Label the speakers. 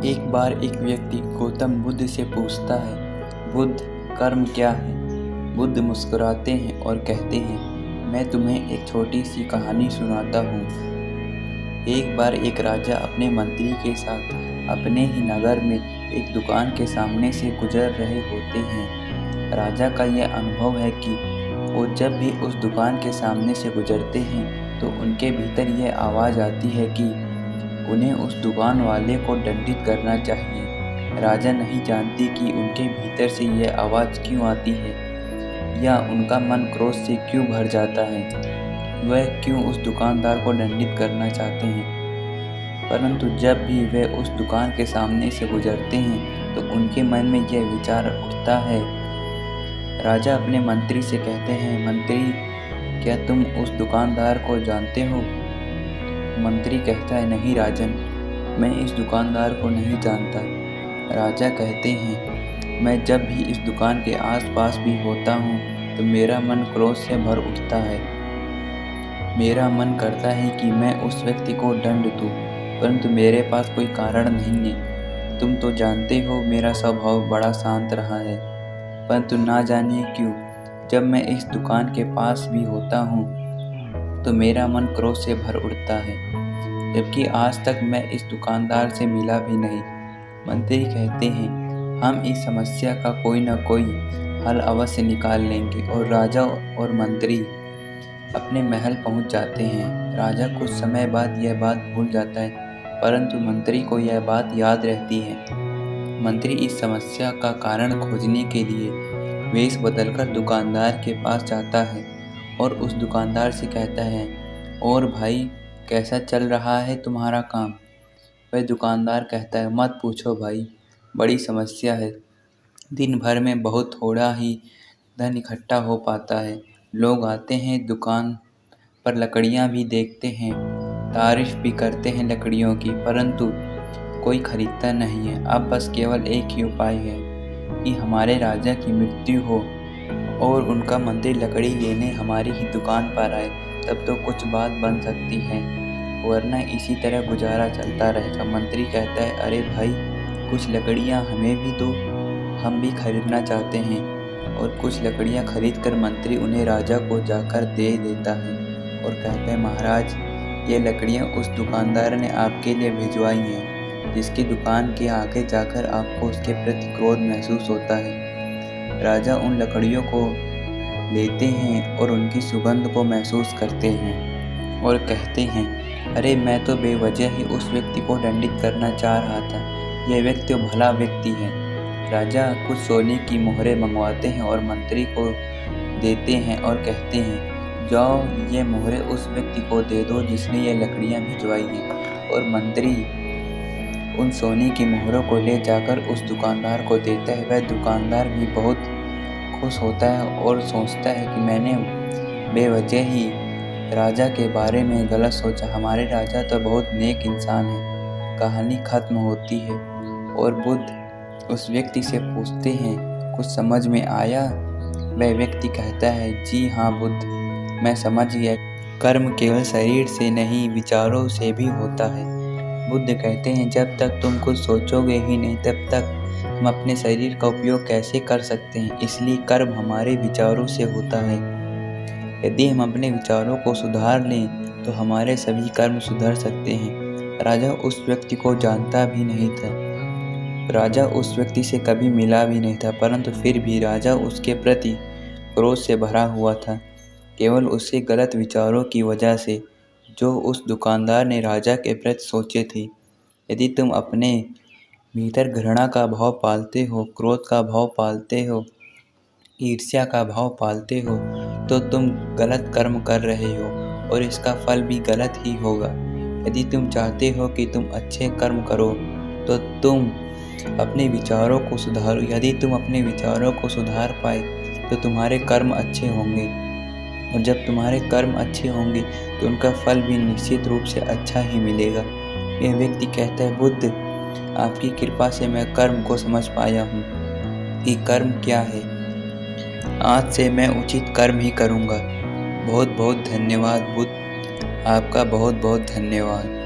Speaker 1: एक बार एक व्यक्ति गौतम बुद्ध से पूछता है, बुद्ध, कर्म क्या है? बुद्ध मुस्कुराते हैं और कहते हैं, मैं तुम्हें एक छोटी सी कहानी सुनाता हूँ। एक बार एक राजा अपने मंत्री के साथ अपने ही नगर में एक दुकान के सामने से गुजर रहे होते हैं। राजा का यह अनुभव है कि वो जब भी उस दुकान के सामने से गुजरते हैं तो उनके भीतर यह आवाज़ आती है कि उन्हें उस दुकान वाले को दंडित करना चाहिए। राजा नहीं जानती कि उनके भीतर से यह आवाज़ क्यों आती है या उनका मन क्रोध से क्यों भर जाता है, वह क्यों उस दुकानदार को दंडित करना चाहते हैं। परंतु जब भी वे उस दुकान के सामने से गुजरते हैं तो उनके मन में यह विचार उठता है। राजा अपने मंत्री से कहते हैं, मंत्री, क्या तुम उस दुकानदार को जानते हो? मंत्री कहता है, नहीं राजन, मैं इस दुकानदार को नहीं जानता। राजा कहते हैं, मैं जब भी इस दुकान के आसपास भी होता हूँ तो मेरा मन क्रोध से भर उठता है। मेरा मन करता है कि मैं उस व्यक्ति को दंड दूँ, परंतु मेरे पास कोई कारण नहीं है। तुम तो जानते हो मेरा स्वभाव बड़ा शांत रहा है, परंतु ना जाने क्यों जब मैं इस दुकान के पास भी होता हूँ तो मेरा मन क्रोध से भर उठता है, जबकि आज तक मैं इस दुकानदार से मिला भी नहीं। मंत्री कहते हैं, हम इस समस्या का कोई न कोई हल अवश्य निकाल लेंगे। और राजा और मंत्री अपने महल पहुंच जाते हैं। राजा कुछ समय बाद यह बात भूल जाता है, परंतु मंत्री को यह बात याद रहती है। मंत्री इस समस्या का कारण खोजने के लिए वेश बदलकर दुकानदार के पास जाता है और उस दुकानदार से कहता है, और भाई, कैसा चल रहा है तुम्हारा काम? वह दुकानदार कहता है, मत पूछो भाई, बड़ी समस्या है। दिन भर में बहुत थोड़ा ही धन इकट्ठा हो पाता है। लोग आते हैं दुकान पर, लकड़ियाँ भी देखते हैं, तारीफ भी करते हैं लकड़ियों की, परंतु कोई खरीदता नहीं है। अब बस केवल एक ही उपाय है कि हमारे राजा की मृत्यु हो और उनका मंत्री लकड़ी लेने हमारी ही दुकान पर आए, तब तो कुछ बात बन सकती है, वरना इसी तरह गुजारा चलता रहेगा। मंत्री कहता है, अरे भाई, कुछ लकड़ियाँ हमें भी दो, हम भी खरीदना चाहते हैं। और कुछ लकड़ियाँ खरीद कर मंत्री उन्हें राजा को जाकर दे देता है और कहता है, महाराज, ये लकड़ियाँ उस दुकानदार ने आपके लिए भिजवाई हैं, जिसकी दुकान के आगे जाकर आपको उसके प्रति क्रोध महसूस होता है। राजा उन लकड़ियों को लेते हैं और उनकी सुगंध को महसूस करते हैं और कहते हैं, अरे, मैं तो बेवजह ही उस व्यक्ति को दंडित करना चाह रहा था। यह व्यक्ति भला व्यक्ति है। राजा कुछ सोने की मोहरें मंगवाते हैं और मंत्री को देते हैं और कहते हैं, जाओ, ये मोहरें उस व्यक्ति को दे दो जिसने ये लकड़ियाँ भिजवाई हैं। और मंत्री उन सोने की मोहरों को ले जाकर उस दुकानदार को देता है। वह दुकानदार भी बहुत खुश होता है और सोचता है कि मैंने बेवजह ही राजा के बारे में गलत सोचा। हमारे राजा तो बहुत नेक इंसान है। कहानी खत्म होती है और बुद्ध उस व्यक्ति से पूछते हैं, कुछ समझ में आया? वह व्यक्ति कहता है, जी हाँ बुद्ध, मैं समझ गया। कर्म केवल शरीर से नहीं, विचारों से भी होता है। बुद्ध कहते हैं, जब तक तुम कुछ सोचोगे ही नहीं, तब तक हम अपने शरीर का उपयोग कैसे कर सकते हैं? इसलिए कर्म हमारे विचारों से होता है। यदि हम अपने विचारों को सुधार लें तो हमारे सभी कर्म सुधर सकते हैं। राजा उस व्यक्ति को जानता भी नहीं था। राजा उस व्यक्ति से कभी मिला भी नहीं था, परंतु फिर भी राजा उसके प्रति क्रोध से भरा हुआ था, केवल उसके गलत विचारों की वजह से जो उस दुकानदार ने राजा के प्रति सोचे थे। यदि तुम अपने भीतर घृणा का भाव पालते हो, क्रोध का भाव पालते हो, ईर्ष्या का भाव पालते हो, तो तुम गलत कर्म कर रहे हो और इसका फल भी गलत ही होगा। यदि तुम चाहते हो कि तुम अच्छे कर्म करो तो तुम अपने विचारों को सुधारो। यदि तुम अपने विचारों को सुधार पाए तो तुम्हारे कर्म अच्छे होंगे, और जब तुम्हारे कर्म अच्छे होंगे तो उनका फल भी निश्चित रूप से अच्छा ही मिलेगा। यह व्यक्ति कहता है, बुद्ध, आपकी कृपा से मैं कर्म को समझ पाया हूँ कि कर्म क्या है। आज से मैं उचित कर्म ही करूँगा। बहुत बहुत धन्यवाद बुद्ध, आपका बहुत बहुत धन्यवाद।